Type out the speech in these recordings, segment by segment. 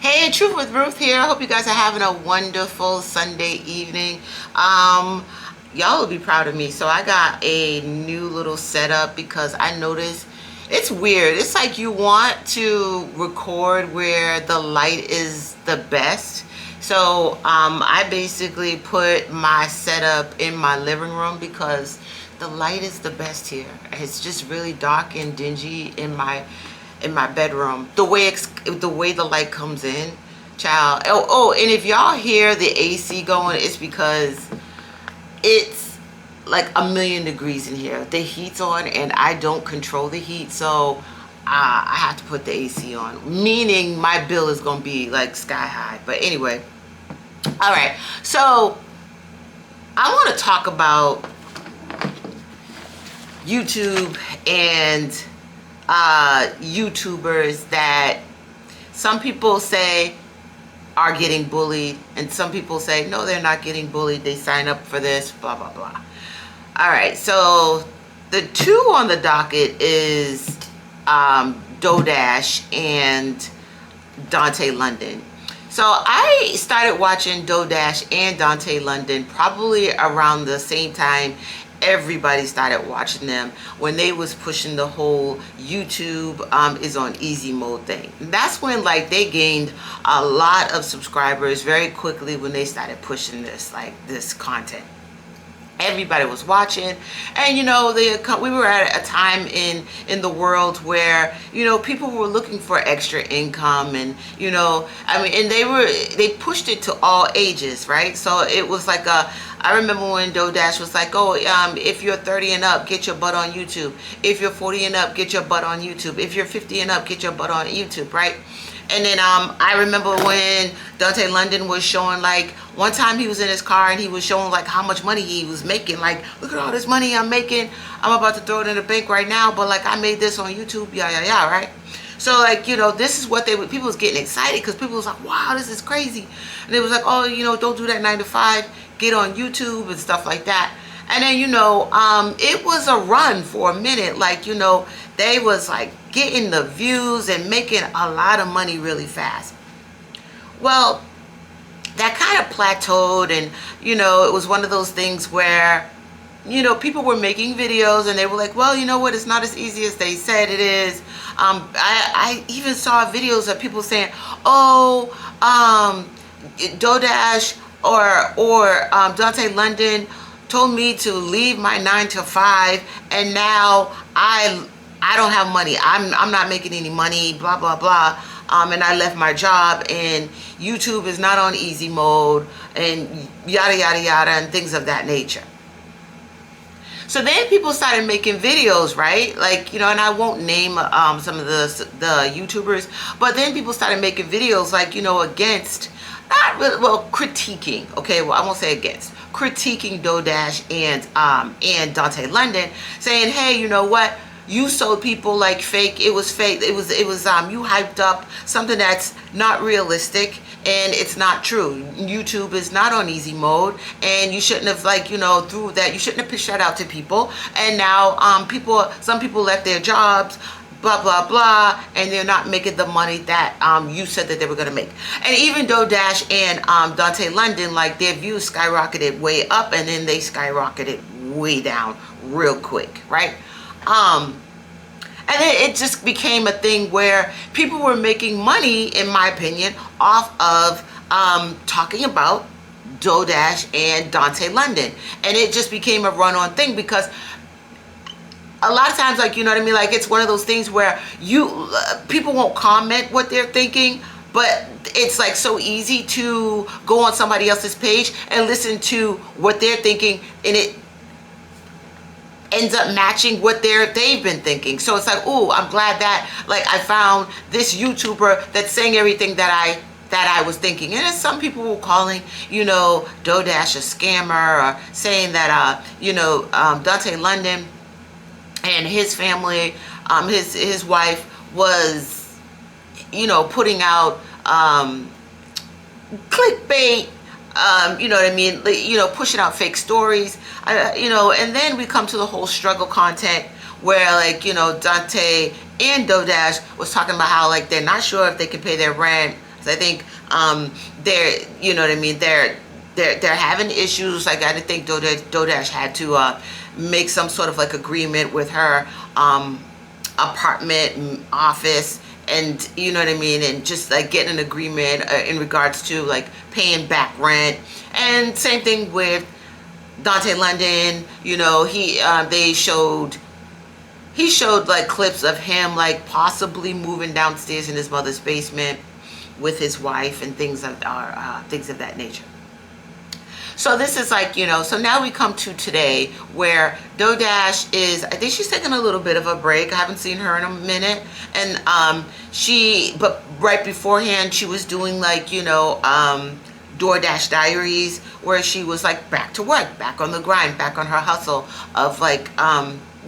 Hey, Truth with Ruth here. I hope you guys are having a wonderful Sunday evening. Y'all will be proud of me. So I got a new little setup because I noticed it's weird. It's like you want to record where the light is the best. So I basically put my setup in my living room because the light is the best here. It's just really dark and dingy in my bedroom. The way the light comes in, child. Oh, and if y'all hear the AC going, it's because it's like a million degrees in here. The heat's on and I don't control the heat, so I have to put the AC on, meaning my bill is gonna be like sky high. But anyway, all right, so I want to talk about YouTube and YouTubers that some people say are getting bullied, and some people say no, they're not getting bullied, they sign up for this, blah blah blah. All right, so the two on the docket is Dodash and Dante London. So I started watching Dodash and Dante London probably around the same time everybody started watching them, when they was pushing the whole YouTube is on easy mode thing. That's when like they gained a lot of subscribers very quickly, when they started pushing this content. Everybody was watching, and you know, we were at a time in the world where, you know, people were looking for extra income, and you know, I mean, and they pushed it to all ages, right? So it was like I remember when Dodash was like, oh, if you're 30 and up, get your butt on YouTube. If you're 40 and up, get your butt on YouTube. If you're 50 and up, get your butt on YouTube, right? And then I remember when Dante London was showing, like, one time he was in his car and he was showing like how much money he was making. Like, look at all this money I'm making. I'm about to throw it in the bank right now, but like I made this on YouTube, yeah, right? So like, you know, this is what people was getting excited, because people was like, wow, this is crazy. And it was like, oh, you know, don't do that 9 to 5, get on YouTube and stuff like that. And then, you know, it was a run for a minute. Like, you know, they was like getting the views and making a lot of money really fast. Well, that kind of plateaued, and, you know, it was one of those things where, you know, people were making videos and they were like, well, you know what, it's not as easy as they said it is. I even saw videos of people saying, oh, Dodash or Dante London told me to leave my 9 to 5, and now I don't have money. I'm not making any money, blah blah blah. And I left my job, and YouTube is not on easy mode, and yada yada yada, and things of that nature. So then people started making videos, right? Like, you know, and I won't name some of the YouTubers, but then people started making videos, like, you know, against, not really, well, critiquing. Okay, well, I won't say against, critiquing Dodash and Dante London, saying, hey, you know what? You sold people like fake. It was fake. It was you hyped up something that's not realistic, and it's not true. YouTube is not on easy mode, and you shouldn't have, like, you know, through that, you shouldn't have pushed that out to people. And now some people left their jobs, blah blah blah, and they're not making the money that you said that they were going to make. And even Dodash and Dante London, like, their views skyrocketed way up, and then they skyrocketed way down real quick, right? And then it just became a thing where people were making money, in my opinion, off of talking about Dodash and Dante London. And it just became a run-on thing, because a lot of times, like, you know what I mean, like, it's one of those things where people won't comment what they're thinking, but it's like so easy to go on somebody else's page and listen to what they're thinking, and it ends up matching what they've been thinking. So it's like, oh, I'm glad that, like, I found this YouTuber that's saying everything that I was thinking. And some people were calling, you know, Dodash a scammer, or saying that you know, Dante London and his family, his wife was, you know, putting out clickbait, you know what I mean, you know, pushing out fake stories, you know. And then we come to the whole struggle content, where, like, you know, Dante and Dodash was talking about how, like, they're not sure if they can pay their rent. I think they're, you know what I mean, they're having issues. Like, I think DoorDash had to make some sort of like agreement with her apartment office, and you know what I mean, and just like getting an agreement in regards to like paying back rent. And same thing with Dante London. You know, he showed like clips of him like possibly moving downstairs in his mother's basement with his wife and things of that nature. So this is like, you know, so now we come to today where DoorDash is, I think she's taking a little bit of a break. I haven't seen her in a minute. And but right beforehand, she was doing like, you know, DoorDash Diaries, where she was like back to work, back on the grind, back on her hustle of like,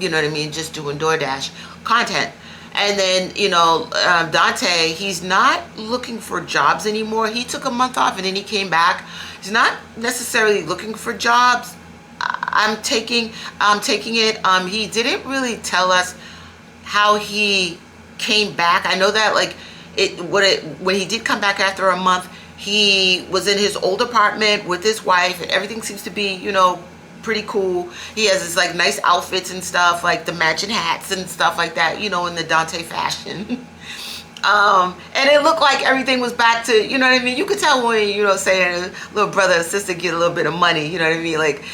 you know what I mean, just doing DoorDash content. And then, you know, Dante, he's not looking for jobs anymore. He took a month off and then he came back. He's not necessarily looking for jobs. I'm taking it. He didn't really tell us how he came back. I know that like when he did come back after a month, he was in his old apartment with his wife, and everything seems to be, you know, pretty cool. He has his like nice outfits and stuff, like the matching hats and stuff like that, you know, in the Dante fashion. And it looked like everything was back to, you know what I mean? You could tell when, you know, saying little brother or sister get a little bit of money, you know what I mean? Like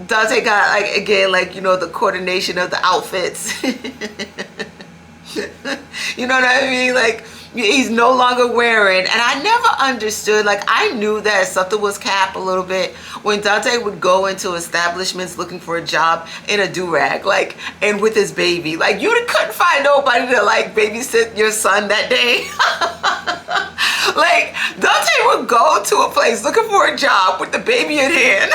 Dante got like, again, like, you know, the coordination of the outfits. You know what I mean? Like, he's no longer wearing, and I never understood, like, I knew that something was cap a little bit when Dante would go into establishments looking for a job in a do-rag, like, and with his baby. Like, you couldn't find nobody to like babysit your son that day. Like, Dante would go to a place looking for a job with the baby in hand.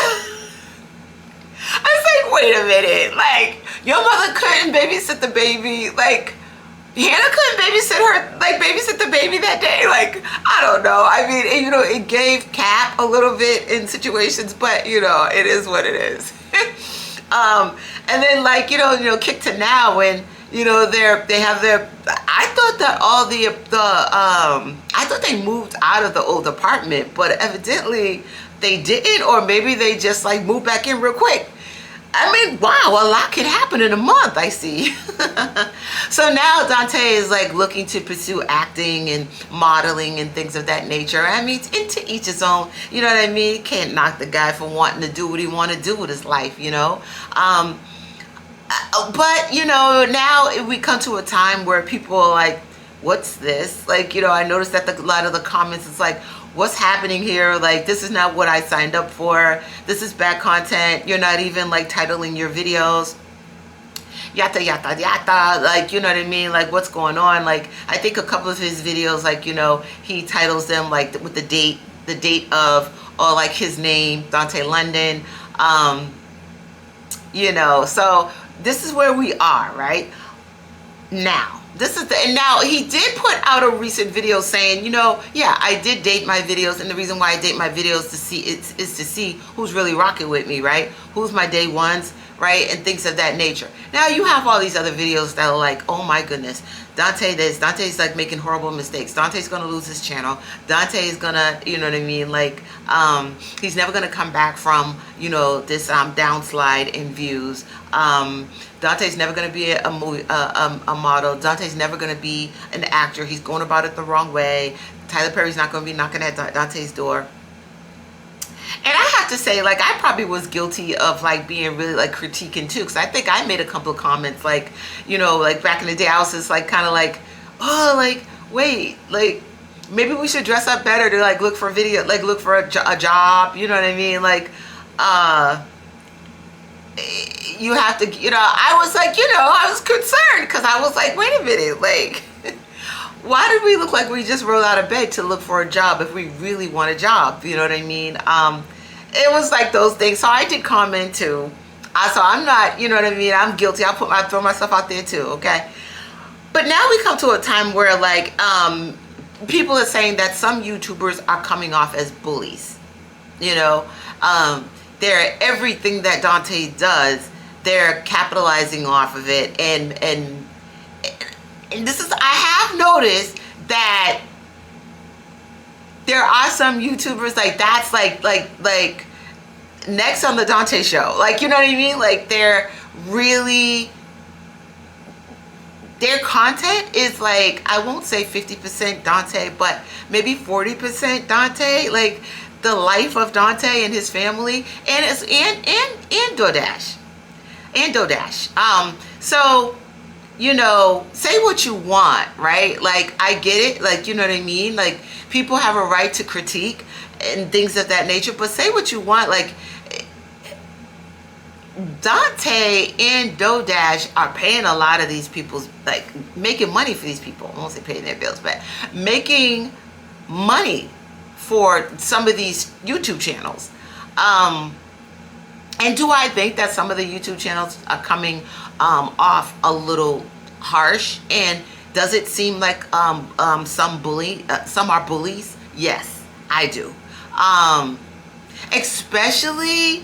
I was like, wait a minute, like, your mother couldn't babysit the baby, like, Hannah couldn't babysit the baby that day. Like, I don't know. I mean, you know, it gave cap a little bit in situations, but you know, it is what it is. And then like, you know, kick to now when, you know, they have their, I thought that all I thought they moved out of the old apartment, but evidently they didn't, or maybe they just like moved back in real quick. I mean, wow, a lot can happen in a month, I see. So now Dante is like looking to pursue acting and modeling and things of that nature. I mean, into each his own, you know what I mean? Can't knock the guy for wanting to do what he want to do with his life, you know? But, you know, now we come to a time where people are like, what's this? Like, you know, I noticed that a lot of the comments, it's like, what's happening here? Like, this is not what I signed up for. This is bad content. You're not even like titling your videos. Yata, yata, yata. Like, you know what I mean? Like, what's going on? Like, I think a couple of his videos, like, you know, he titles them like with the date of, or like his name, Dante London. You know, so this is where we are right now. And now he did put out a recent video saying, you know, yeah, I did date my videos, and the reason why I date my videos is to see who's really rocking with me, right? Who's my day ones, right? And things of that nature. Now you have all these other videos that are like, oh my goodness, Dante's like making horrible mistakes. Dante's gonna lose his channel. Dante is gonna, you know what I mean? Like, he's never gonna come back from, you know, this downslide in views. Dante's never going to be a model. Dante's never going to be an actor. He's going about it the wrong way. Tyler Perry's not going to be knocking at Dante's door. And I have to say, like, I probably was guilty of like being really like critiquing too, because I think I made a couple of comments, like, you know, like back in the day, I was just like kind of like, oh, like, wait, like maybe we should dress up better to like look for video, like look for a job, you know what I mean? Like, you have to, you know, I was like, you know, I was concerned because I was like, wait a minute, like, why did we look like we just rolled out of bed to look for a job if we really want a job? You know what I mean? It was like those things. So I did comment too. So I'm not, you know what I mean? I'm guilty. I'll throw myself out there too, okay? But now we come to a time where like, people are saying that some YouTubers are coming off as bullies, you know? They're everything that Dante does, they're capitalizing off of it, and this is, I have noticed that there are some YouTubers like that's like next on the Dante show. Like, you know what I mean? Like they're really, their content is like, I won't say 50% Dante, but maybe 40% Dante, like the life of Dante and his family, and it's and DoorDash. And DoorDash. So, you know, say what you want, right? Like, I get it. Like, you know what I mean? Like, people have a right to critique and things of that nature, but say what you want. Like, Dante and DoorDash are paying a lot of these people's, like, making money for these people. I won't say paying their bills, but making money for some of these YouTube channels. And do I think that some of the YouTube channels are coming off a little harsh? And does it seem like some are bullies? Yes, I do. Especially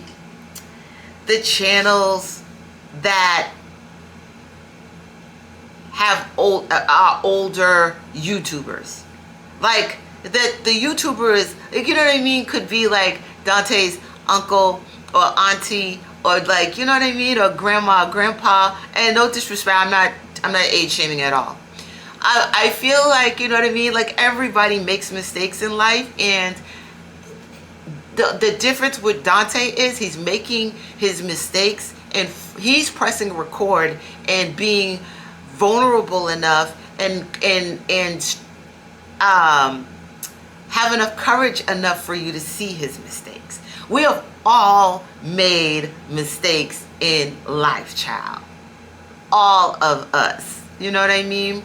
the channels that have older YouTubers. Like the YouTuber is, you know what I mean, could be like Dante's uncle or auntie, or like, you know what I mean, or grandma, grandpa. And no disrespect, I'm not age shaming at all. I feel like, you know what I mean, like everybody makes mistakes in life, and the difference with Dante is he's making his mistakes and he's pressing record and being vulnerable enough and have enough courage enough for you to see his mistakes. We have all made mistakes in life, child. All of us. You know what I mean?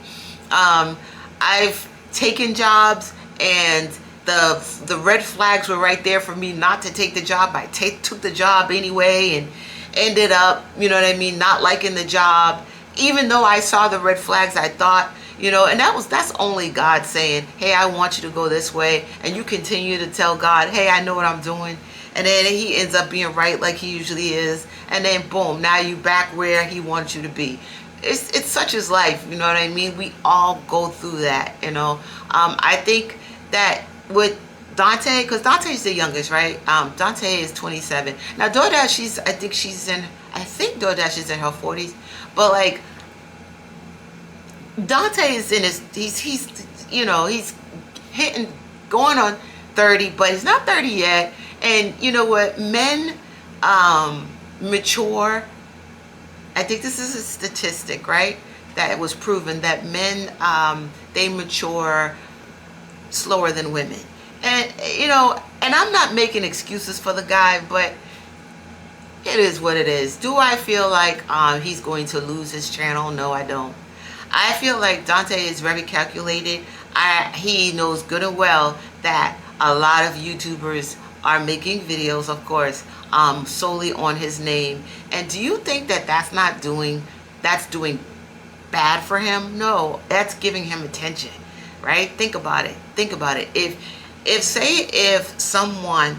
I've taken jobs and the red flags were right there for me not to take the job. I took the job anyway and ended up, you know what I mean, not liking the job. Even though I saw the red flags, I thought, you know, and that's only God saying, hey, I want you to go this way. And you continue to tell God, hey, I know what I'm doing. And then he ends up being right like he usually is. And then boom, now you back where he wants you to be. It's such as life, you know what I mean? We all go through that, you know. I think that with Dante, because Dante's the youngest, right? Dante is 27. Now DoorDash, I think DoorDash is in her 40s. But like, Dante is in his, he's you know, he's going on 30, but he's not 30 yet. And you know what? Men mature. I think this is a statistic, right? That it was proven that men, they mature slower than women. And, you know, and I'm not making excuses for the guy, but it is what it is. Do I feel like he's going to lose his channel? No, I don't. I feel like Dante is very calculated. He knows good and well that a lot of YouTubers are making videos, of course, solely on his name. And do you think that that's doing bad for him? No, that's giving him attention, right? Think about it. Think about it. If someone,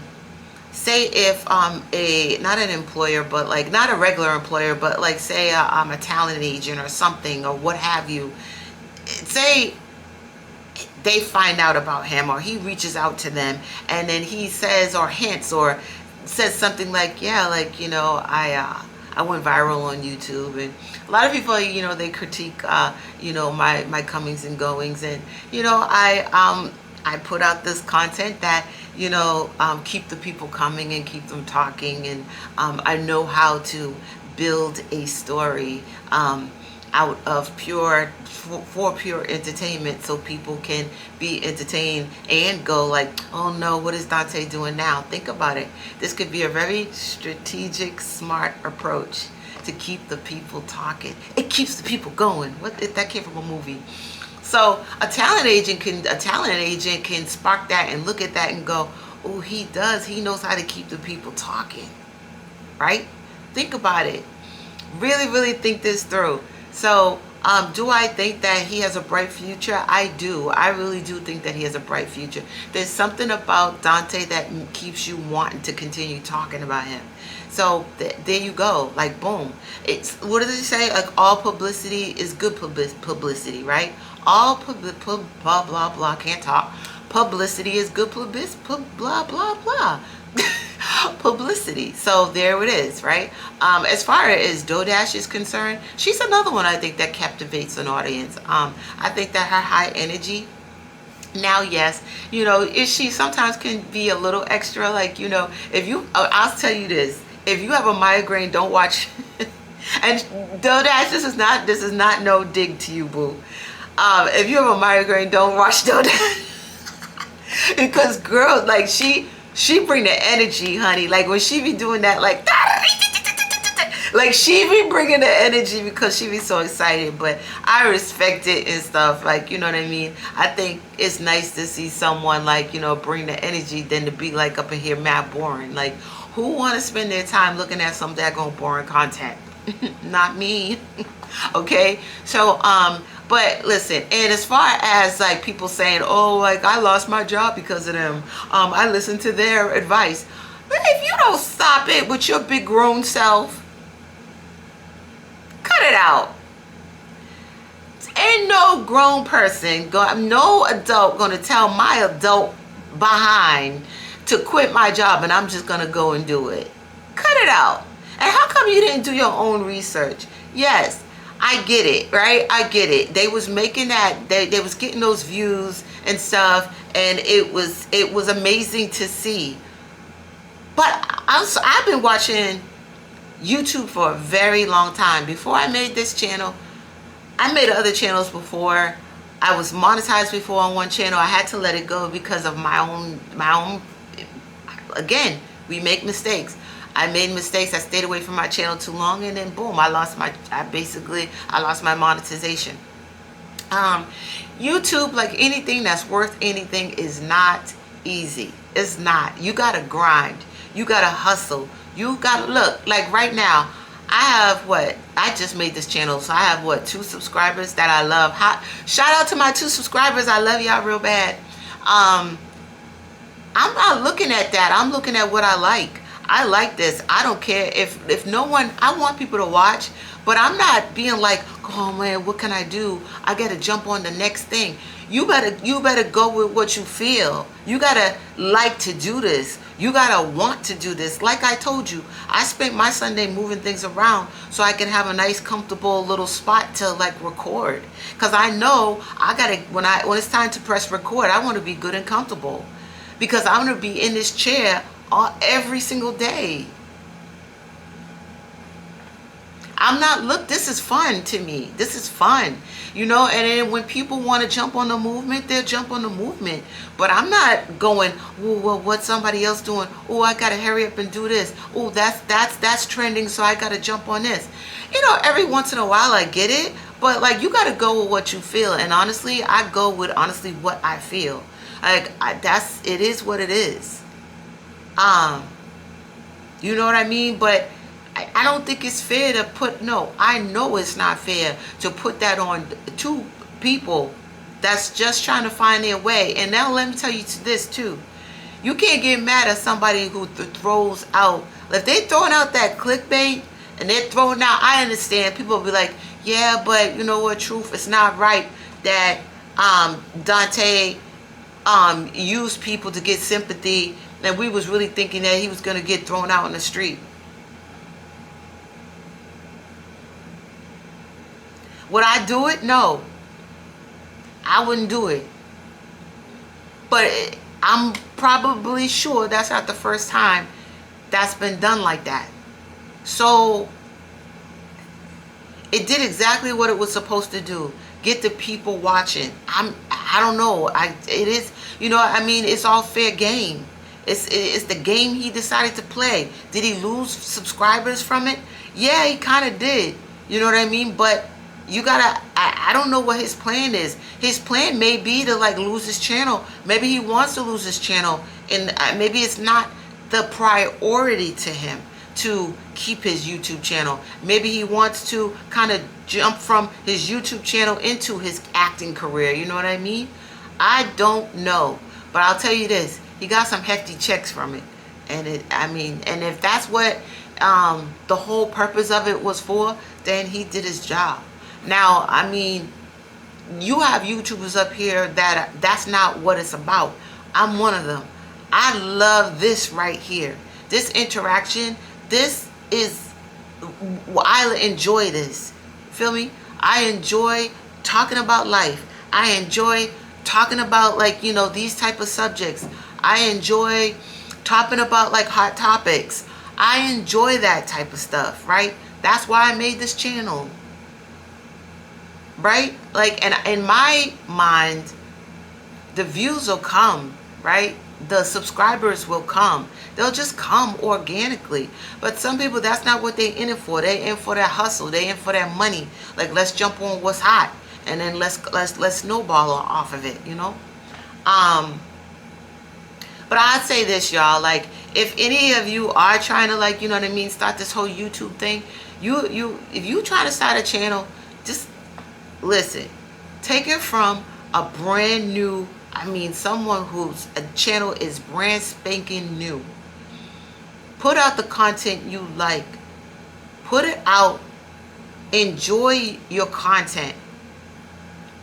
say if not an employer, but like not a regular employer, but like say a talent agent or something or what have you, say they find out about him or he reaches out to them and then he says or hints or says something like, yeah, like, you know, I went viral on YouTube. And a lot of people, you know, they critique you know, my comings and goings, and you know, I put out this content that, you know, keep the people coming and keep them talking, and I know how to build a story out of for pure entertainment, so people can be entertained and go like, oh no, what is Dante doing now? Think about it. This could be a very strategic, smart approach to keep the people talking. It keeps the people going. That came from a movie. So a talent agent can spark that and look at that and go, oh, he knows how to keep the people talking, right? Think about it. Really, really think this through. So do I think that he has a bright future? I do. I really do think that he has a bright future. There's something about Dante that keeps you wanting to continue talking about him. So there you go. Like, boom. What does he say? Like, all publicity is good publicity, right? All blah, blah, blah, can't talk. publicity is good blah, blah, blah. Publicity. So there it is, right? As far as Dodash is concerned, she's another one I think that captivates an audience. I think that her high energy, now, yes, she sometimes can be a little extra, like, if you, I'll tell you this, if you have a migraine, don't watch, and Dodash, this is not no dig to you, boo. If you have a migraine, don't watch Dodash. Because girl, like, she bring the energy, honey. Like, when she be doing that, like she be bringing the energy because she be so excited. But I respect it and stuff, like, you know what I mean? I think it's nice to see someone, like, bring the energy than to be like up in here mad boring. Like, who want to spend their time looking at some daggone boring content? Not me. Okay, so but listen, and as far as like people saying, oh, like, I lost my job because of them, I listened to their advice. But if you don't stop it with your big grown self, cut it out. Ain't no grown person, no adult gonna tell my adult behind to quit my job and I'm just gonna go and do it. Cut it out. And how come you didn't do your own research? Yes, I get it, right? I get it. They was making that, they was getting those views and stuff, and it was amazing to see. But I've been watching YouTube for a very long time. Before I made this channel, I made other channels before. I was monetized before on one channel. I had to let it go because of my own, again, we make mistakes. I made mistakes. I stayed away from my channel too long, and then boom, I lost my monetization. YouTube, like anything that's worth anything, is not easy. It's not. You gotta grind. You gotta hustle. You gotta look. Like right now, I have I just made this channel, so I have 2 subscribers that I love. Shout out to my 2 subscribers. I love y'all real bad. I'm not looking at that. I'm looking at what I like. I like this. I don't care if no one, I want people to watch, but I'm not being like, oh man, what can I do? I gotta jump on the next thing. You better go with what you feel. You gotta like to do this. You gotta want to do this. Like I told you, I spent my Sunday moving things around so I can have a nice, comfortable little spot to like record. Cause I know I gotta, when it's time to press record, I want to be good and comfortable, because I'm gonna be in this chair every single day. This is fun to me. This is fun, and then when people want to jump on the movement, they'll jump on the movement. But I'm not going, oh, well, what's somebody else doing? Oh, I gotta hurry up and do this. Oh, that's trending, so I gotta jump on this. Every once in a while I get it, but like, you gotta go with what you feel. And honestly, I go with what I feel. Like, it is what it is. You know what I mean? But I don't think it's fair to put, no, I know it's not fair to put that on 2 people that's just trying to find their way. And now let me tell you this too. You can't get mad at somebody who throws out, if they're throwing out that clickbait and they're throwing out, I understand, people will be like, yeah, but you know what, Truth, it's not right that Dante used people to get sympathy, and we was really thinking that he was going to get thrown out in the street. Would I do it? No. I wouldn't do it. But I'm probably sure that's not the first time that's been done like that. So it did exactly what it was supposed to do. Get the people watching. I don't know. It is, it's all fair game. It's the game he decided to play. Did he lose subscribers from it? Yeah, he kind of did. You know what I mean? But you gotta, I don't know what his plan is. His plan may be to like lose his channel. Maybe he wants to lose his channel, and maybe it's not the priority to him to keep his YouTube channel. Maybe he wants to kind of jump from his YouTube channel into his acting career. You know what I mean? I don't know. But I'll tell you this. He got some hefty checks from it. And and if that's what the whole purpose of it was for, then he did his job. Now, You have YouTubers up here that's not what it's about. I'm one of them. I love this right here. This interaction, this is, I enjoy this. Feel me? I enjoy talking about life. I enjoy talking about, like, you know, these type of subjects. I enjoy talking about like hot topics. I enjoy that type of stuff, right? That's why I made this channel. Right? Like, and in my mind, the views will come, right? The subscribers will come. They'll just come organically. But some people, that's not what they in it for. They in for that hustle. They in for that money. Like, let's jump on what's hot, and then let's snowball off of it, you know. But I'd say this, y'all, like, if any of you are trying to, like, you know what I mean, start this whole YouTube thing, if you try to start a channel, just listen, take it from a brand new, I mean, someone whose a channel is brand spanking new. Put out the content you like. Put it out. Enjoy your content.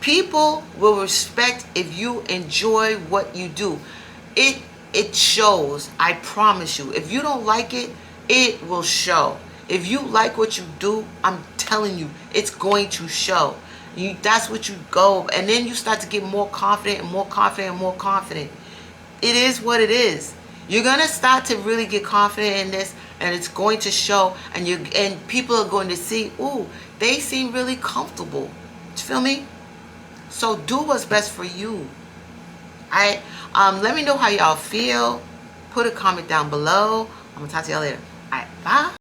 People will respect if you enjoy what you do. It shows. I promise you. If you don't like it, it will show. If you like what you do, I'm telling you, it's going to show. That's what you go, and then you start to get more confident and more confident and more confident. It is what it is. You're gonna start to really get confident in this, and it's going to show. And people are going to see, ooh, they seem really comfortable. You feel me? So do what's best for you. Alright? Let me know how y'all feel. Put a comment down below. I'm gonna talk to y'all later. Alright, bye.